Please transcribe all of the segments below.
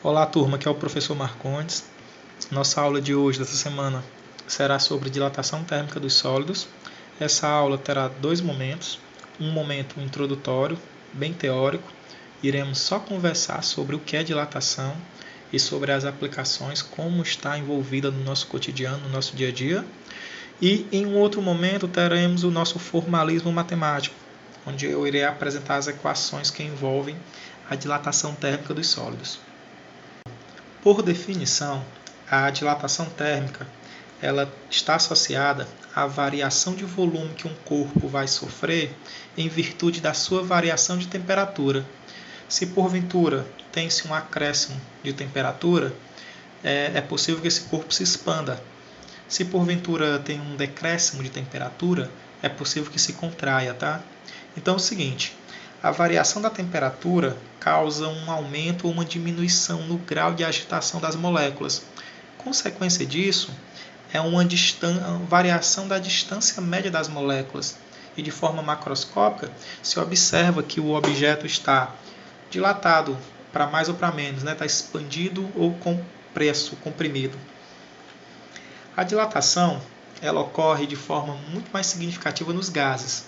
Olá, turma, aqui é o professor Marcondes. Nossa aula de hoje, dessa semana, será sobre dilatação térmica dos sólidos. Essa aula terá dois momentos. Um momento introdutório, bem teórico. Iremos só conversar sobre o que é dilatação e sobre as aplicações, como está envolvida no nosso cotidiano, no nosso dia a dia. E em um outro momento teremos o nosso formalismo matemático, onde eu irei apresentar as equações que envolvem a dilatação térmica dos sólidos. Por definição, a dilatação térmica ela está associada à variação de volume que um corpo vai sofrer em virtude da sua variação de temperatura. Se porventura tem-se um acréscimo de temperatura, é possível que esse corpo se expanda. Se porventura tem um decréscimo de temperatura, é possível que se contraia, tá? Então é o seguinte, a variação da temperatura causa um aumento ou uma diminuição no grau de agitação das moléculas. Consequência disso é uma variação da distância média das moléculas. E de forma macroscópica, se observa que o objeto está dilatado para mais ou para menos, está expandido ou compresso, comprimido. A dilatação ela ocorre de forma muito mais significativa nos gases.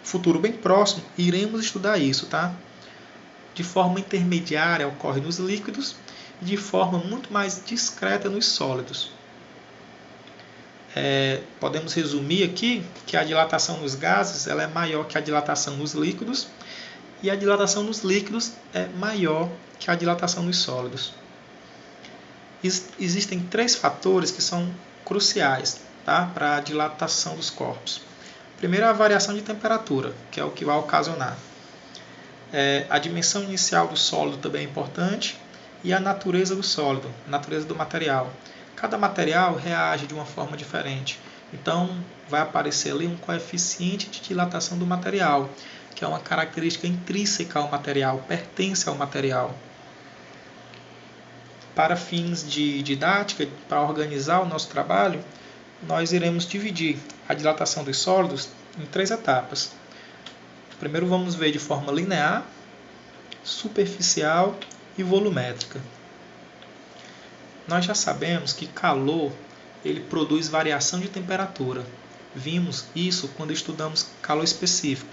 Futuro bem próximo, iremos estudar isso, tá? De forma intermediária ocorre nos líquidos e de forma muito mais discreta nos sólidos. Podemos resumir aqui que a dilatação nos gases ela é maior que a dilatação nos líquidos e a dilatação nos líquidos é maior que a dilatação nos sólidos. Existem três fatores que são cruciais, tá? Para a dilatação dos corpos. Primeiro, a variação de temperatura, que é o que vai ocasionar. A dimensão inicial do sólido também é importante e a natureza do sólido, a natureza do material. Cada material reage de uma forma diferente. Então, vai aparecer ali um coeficiente de dilatação do material, que é uma característica intrínseca ao material, pertence ao material. Para fins de didática, para organizar o nosso trabalho, nós iremos dividir a dilatação dos sólidos em três etapas. Primeiro vamos ver de forma linear, superficial e volumétrica. Nós já sabemos que calor ele produz variação de temperatura. Vimos isso quando estudamos calor específico.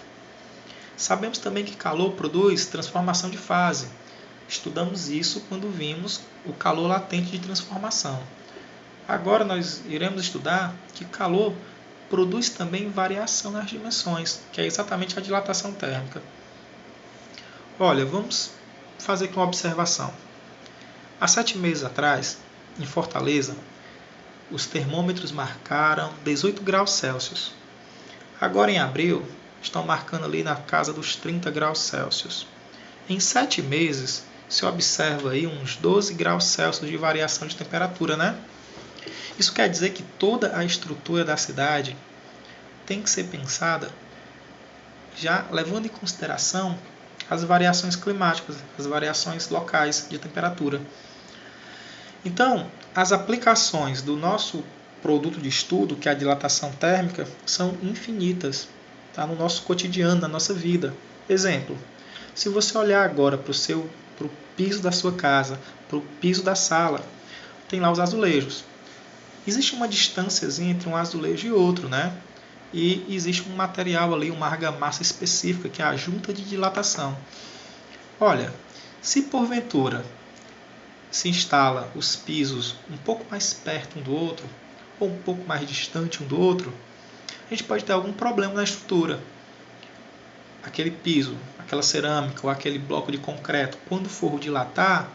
Sabemos também que calor produz transformação de fase. Estudamos isso quando vimos o calor latente de transformação. Agora nós iremos estudar que calor produz também variação nas dimensões, que é exatamente a dilatação térmica. Olha, vamos fazer aqui uma observação. Há 7 meses atrás, em Fortaleza, os termômetros marcaram 18 graus Celsius. Agora em abril, estão marcando ali na casa dos 30 graus Celsius. Em 7 meses, se observa aí uns 12 graus Celsius de variação de temperatura, né? Isso quer dizer que toda a estrutura da cidade tem que ser pensada já levando em consideração as variações climáticas, as variações locais de temperatura. Então, as aplicações do nosso produto de estudo, que é a dilatação térmica, são infinitas, tá? No nosso cotidiano, na nossa vida. Exemplo, se você olhar agora para o piso da sua casa, para o piso da sala, tem lá os azulejos. Existe uma distânciazinha entre um azulejo e outro, né? E existe um material ali, uma argamassa específica, que é a junta de dilatação. Olha, se porventura se instala os pisos um pouco mais perto um do outro, ou um pouco mais distante um do outro, a gente pode ter algum problema na estrutura. Aquele piso, aquela cerâmica ou aquele bloco de concreto, quando for dilatar,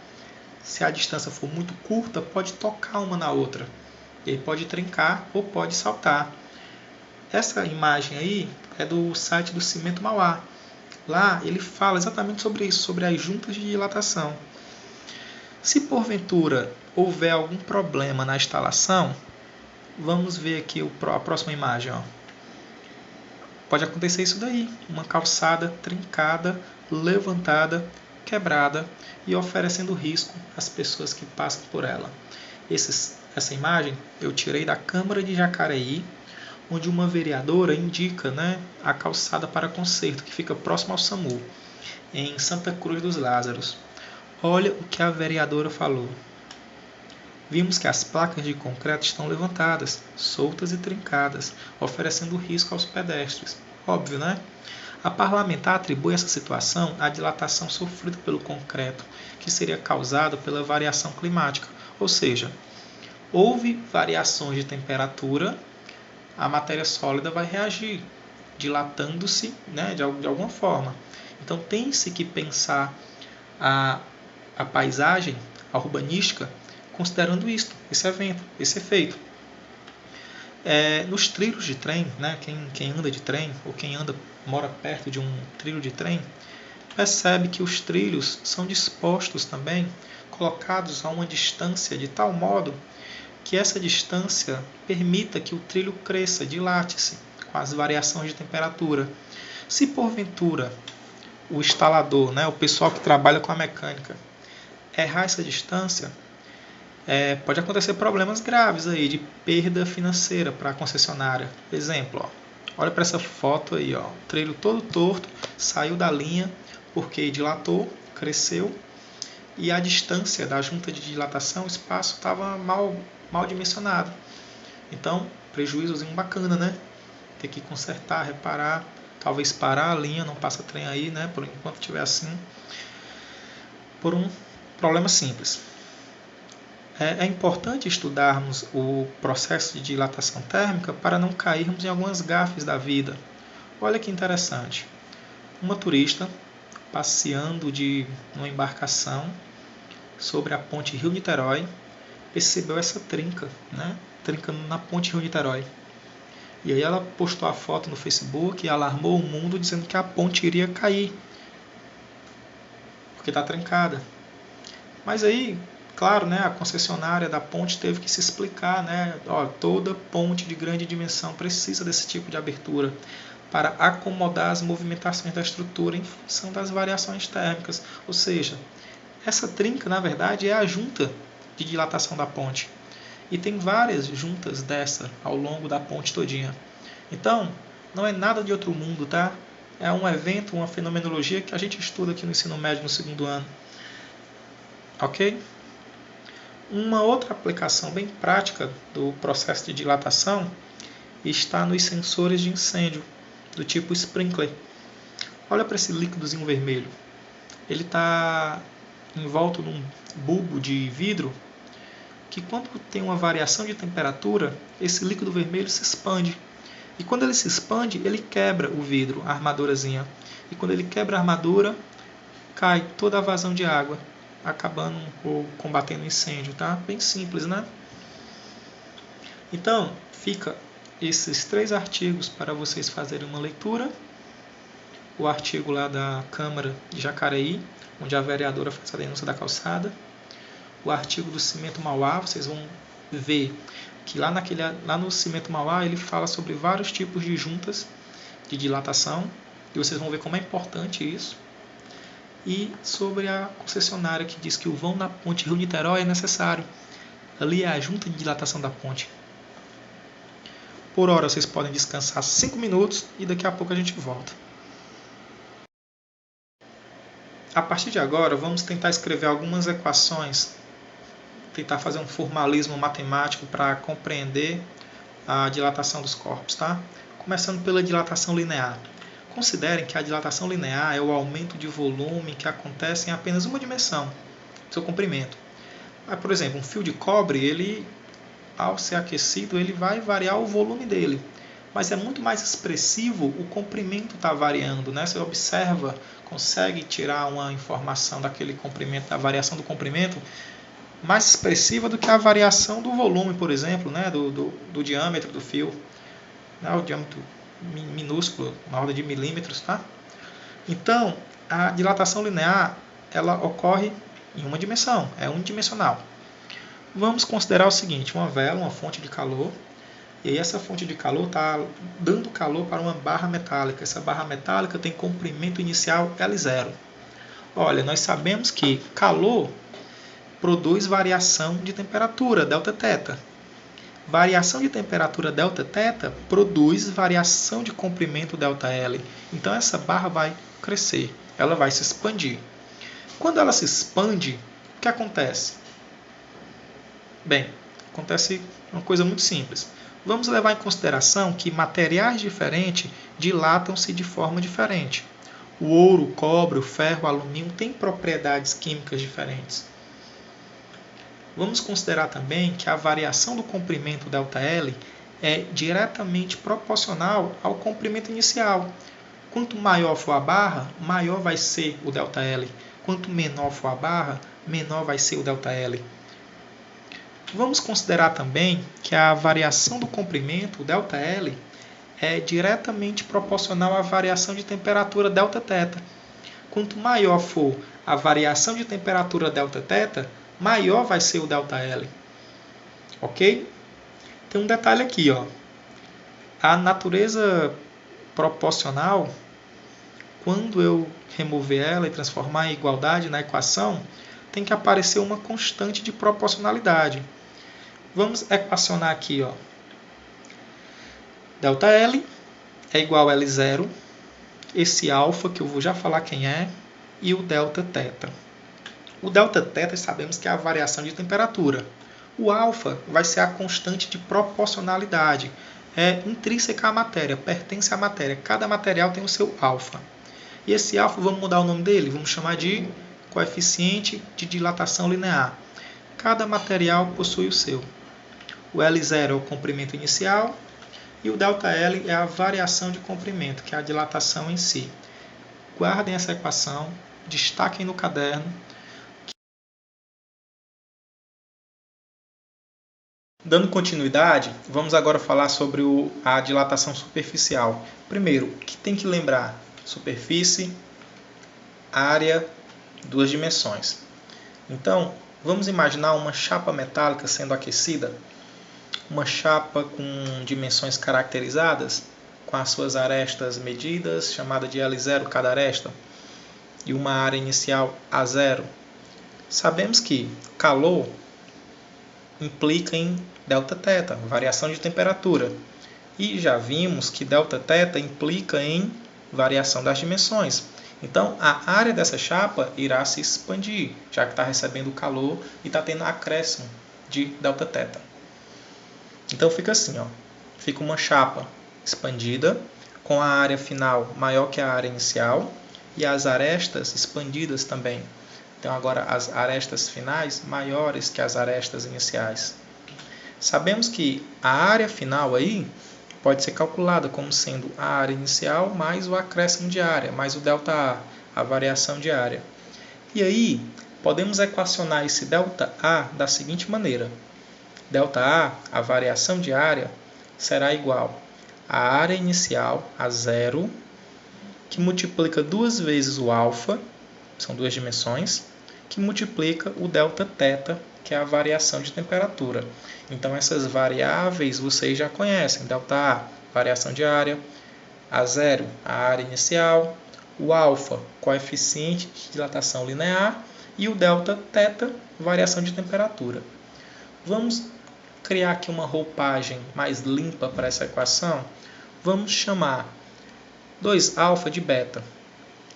se a distância for muito curta, pode tocar uma na outra. E aí pode trincar ou pode saltar. Essa imagem aí é do site do Cimento Mauá. Lá ele fala exatamente sobre isso, sobre as juntas de dilatação. Se porventura houver algum problema na instalação, vamos ver aqui a próxima imagem. Ó. Pode acontecer isso daí, uma calçada trincada, levantada, quebrada e oferecendo risco às pessoas que passam por ela. Essa imagem eu tirei da Câmara de Jacareí, onde uma vereadora indica, a calçada para conserto, que fica próximo ao SAMU, em Santa Cruz dos Lázaros. Olha o que a vereadora falou. Vimos que as placas de concreto estão levantadas, soltas e trincadas, oferecendo risco aos pedestres. Óbvio, né? A parlamentar atribui essa situação à dilatação sofrida pelo concreto, que seria causada pela variação climática. Ou seja, houve variações de temperatura, a matéria sólida vai reagir, dilatando-se, né, de alguma forma. Então tem-se que pensar a paisagem, a urbanística, considerando isto, esse evento, esse efeito. Nos trilhos de trem, né, quem anda de trem ou quem mora perto de um trilho de trem, percebe que os trilhos são dispostos também, colocados a uma distância de tal modo que essa distância permita que o trilho cresça, dilate-se com as variações de temperatura. Se porventura o instalador, né, o pessoal que trabalha com a mecânica, errar essa distância, pode acontecer problemas graves aí de perda financeira para a concessionária. Exemplo, olha para essa foto aí, o trilho todo torto, saiu da linha porque dilatou, cresceu, e a distância da junta de dilatação, o espaço estava mal dimensionado. Então, prejuízozinho bacana, né? Ter que consertar, reparar, talvez parar a linha, não passa trem aí, né? Por enquanto estiver assim, por um problema simples. É importante estudarmos o processo de dilatação térmica para não cairmos em algumas gafes da vida. Olha que interessante. Uma turista passeando de uma embarcação sobre a ponte Rio-Niterói percebeu essa trinca, né? Trincando na ponte Rio-Niterói. E aí ela postou a foto no Facebook e alarmou o mundo dizendo que a ponte iria cair, porque está trincada. Mas aí, claro, né, a concessionária da ponte teve que se explicar, né? Toda ponte de grande dimensão precisa desse tipo de abertura para acomodar as movimentações da estrutura em função das variações térmicas. Ou seja, essa trinca, na verdade, é a junta de dilatação da ponte. E tem várias juntas dessa ao longo da ponte todinha. Então, não é nada de outro mundo, tá? É um evento, uma fenomenologia que a gente estuda aqui no ensino médio no segundo ano. Ok? Uma outra aplicação bem prática do processo de dilatação está nos sensores de incêndio, do tipo sprinkler. Olha para esse líquidozinho vermelho. Ele está envolto num bulbo de vidro que, quando tem uma variação de temperatura, esse líquido vermelho se expande. E quando ele se expande, ele quebra o vidro, a armadurazinha. E quando ele quebra a armadura, cai toda a vazão de água, acabando ou combatendo o incêndio, tá? Bem simples, né? Então, fica esses 3 artigos para vocês fazerem uma leitura. O artigo lá da Câmara de Jacareí, onde a vereadora faz a denúncia da calçada. O artigo do Cimento Mauá, vocês vão ver que lá no Cimento Mauá ele fala sobre vários tipos de juntas de dilatação, e vocês vão ver como é importante isso. E sobre a concessionária que diz que o vão na ponte Rio-Niterói é necessário. Ali é a junta de dilatação da ponte. Por hora vocês podem descansar 5 minutos e daqui a pouco a gente volta. A partir de agora, vamos tentar escrever algumas equações, tentar fazer um formalismo matemático para compreender a dilatação dos corpos, tá? Começando pela dilatação linear. Considerem que a dilatação linear é o aumento de volume que acontece em apenas uma dimensão, seu comprimento. Por exemplo, um fio de cobre, ele, ao ser aquecido, ele vai variar o volume dele. Mas é muito mais expressivo o comprimento está variando, né? Você observa, consegue tirar uma informação daquele comprimento, da variação do comprimento, mais expressiva do que a variação do volume, por exemplo, né? do diâmetro do fio. Né? O diâmetro minúsculo, na ordem de milímetros. Tá? Então, a dilatação linear ela ocorre em uma dimensão, é unidimensional. Vamos considerar o seguinte, uma vela, uma fonte de calor, e aí essa fonte de calor está dando calor para uma barra metálica. Essa barra metálica tem comprimento inicial L0. Olha, nós sabemos que calor produz variação de temperatura, Δθ. Variação de temperatura Δθ produz variação de comprimento ΔL. Então essa barra vai crescer, ela vai se expandir. Quando ela se expande, o que acontece? Bem, acontece uma coisa muito simples. Vamos levar em consideração que materiais diferentes dilatam-se de forma diferente. O ouro, o cobre, o ferro, o alumínio têm propriedades químicas diferentes. Vamos considerar também que a variação do comprimento ΔL é diretamente proporcional ao comprimento inicial. Quanto maior for a barra, maior vai ser o ΔL. Quanto menor for a barra, menor vai ser o ΔL. Vamos considerar também que a variação do comprimento, o ΔL, é diretamente proporcional à variação de temperatura Δθ. Quanto maior for a variação de temperatura Δθ, maior vai ser o ΔL. Ok? Tem um detalhe aqui, ó. A natureza proporcional, quando eu remover ela e transformar em igualdade na equação, tem que aparecer uma constante de proporcionalidade. Vamos equacionar aqui, ó. ΔL é igual a L0, esse alfa, que eu vou já falar quem é, e o Δθ. O Δθ sabemos que é a variação de temperatura. O alfa vai ser a constante de proporcionalidade. É intrínseca à matéria, pertence à matéria. Cada material tem o seu alfa. E esse alfa, vamos mudar o nome dele? Vamos chamar de coeficiente de dilatação linear. Cada material possui o seu. O L0 é o comprimento inicial e o ΔL é a variação de comprimento, que é a dilatação em si. Guardem essa equação, destaquem no caderno. Dando continuidade, vamos agora falar sobre a dilatação superficial. Primeiro, o que tem que lembrar? Superfície, área, duas dimensões. Então, vamos imaginar uma chapa metálica sendo aquecida. Uma chapa com dimensões caracterizadas, com as suas arestas medidas, chamada de L0 cada aresta, e uma área inicial A0. Sabemos que calor implica em Δθ, variação de temperatura. E já vimos que Δθ implica em variação das dimensões. Então, a área dessa chapa irá se expandir, já que está recebendo calor e está tendo acréscimo de Δθ. Então, fica assim, ó. Fica uma chapa expandida, com a área final maior que a área inicial, e as arestas expandidas também. Então, agora, as arestas finais maiores que as arestas iniciais. Sabemos que a área final aí pode ser calculada como sendo a área inicial mais o acréscimo de área, mais o ΔA, a variação de área. E aí, podemos equacionar esse ΔA da seguinte maneira. ΔA, a variação de área, será igual à área inicial, a 0, que multiplica duas vezes o alfa, são duas dimensões, que multiplica o Δθ, que é a variação de temperatura. Então, essas variáveis vocês já conhecem. ΔA, variação de área. A0, a área inicial. O alfa, coeficiente de dilatação linear. E o Δθ, variação de temperatura. Vamos criar aqui uma roupagem mais limpa para essa equação. Vamos chamar 2α de beta.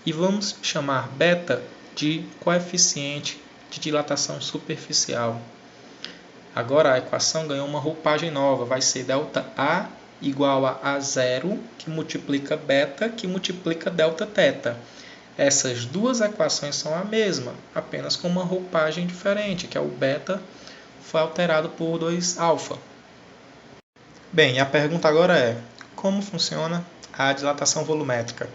E vamos chamar beta de coeficiente de dilatação superficial. Agora a equação ganhou uma roupagem nova. Vai ser ΔA igual a A0, que multiplica beta, que multiplica Δθ. Essas duas equações são a mesma, apenas com uma roupagem diferente, que é o beta foi alterado por 2α. Bem, a pergunta agora é: como funciona a dilatação volumétrica?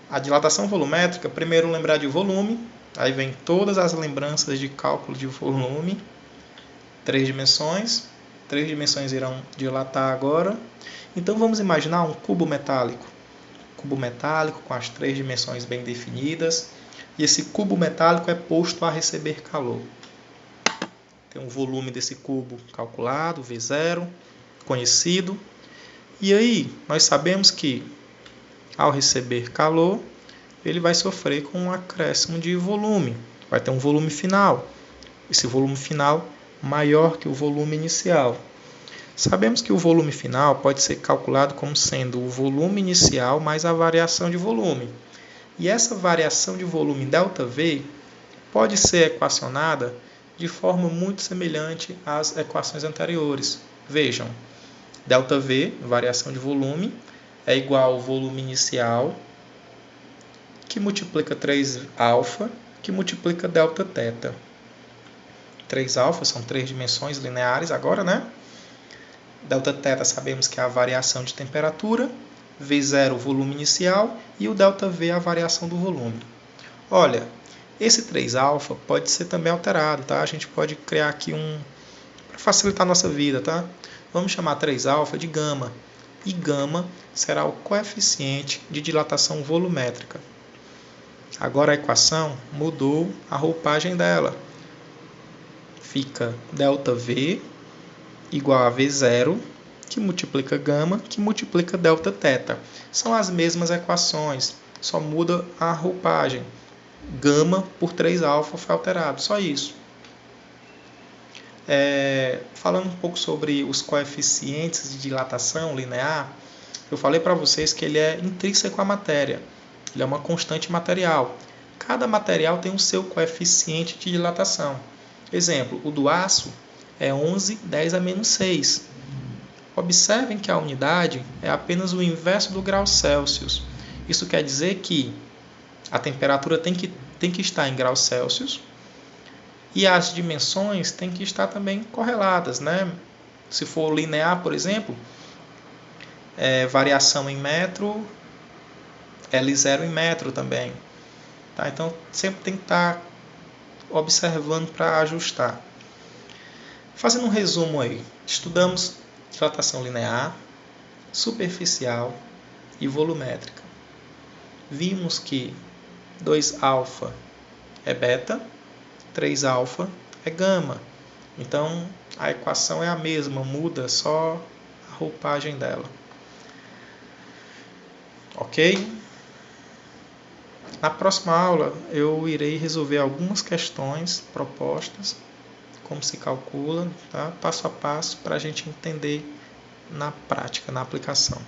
A dilatação volumétrica, primeiro lembrar de volume, aí vem todas as lembranças de cálculo de volume, 3 dimensões irão dilatar agora. Então vamos imaginar um cubo metálico com as 3 dimensões bem definidas, e esse cubo metálico é posto a receber calor. Tem um volume desse cubo calculado, V0, conhecido. E aí, nós sabemos que, ao receber calor, ele vai sofrer com um acréscimo de volume. Vai ter um volume final. Esse volume final maior que o volume inicial. Sabemos que o volume final pode ser calculado como sendo o volume inicial mais a variação de volume. E essa variação de volume ΔV pode ser equacionada de forma muito semelhante às equações anteriores. Vejam, ΔV, variação de volume, é igual ao volume inicial, que multiplica 3α, que multiplica Δθ. 3α são 3 dimensões lineares agora, né? Δθ sabemos que é a variação de temperatura, V0 o volume inicial e o ΔV a variação do volume. Olha, esse 3α pode ser também alterado, tá? A gente pode criar aqui para facilitar a nossa vida, tá? Vamos chamar 3α de gama. E gama será o coeficiente de dilatação volumétrica. Agora a equação mudou a roupagem dela. Fica ΔV igual a V0, que multiplica gama, que multiplica Δθ. São as mesmas equações, só muda a roupagem. Gama por 3α foi alterado, só isso. Falando um pouco sobre os coeficientes de dilatação linear, eu falei para vocês que ele é intrínseco à matéria. Ele é uma constante material. Cada material tem o seu coeficiente de dilatação. Exemplo, o do aço é 11·10⁻⁶. Observem que a unidade é apenas o inverso do grau Celsius. Isso quer dizer que a temperatura tem que estar em graus Celsius e as dimensões têm que estar também correlatas, né? Se for linear, por exemplo, variação em metro, L0 em metro também. Tá? Então, sempre tem que estar observando para ajustar. Fazendo um resumo aí, estudamos dilatação linear, superficial e volumétrica. Vimos que 2α é beta, 3α é gama. Então, a equação é a mesma, muda só a roupagem dela. Ok? Na próxima aula, eu irei resolver algumas questões propostas, como se calcula, tá? Passo a passo, para a gente entender na prática, na aplicação.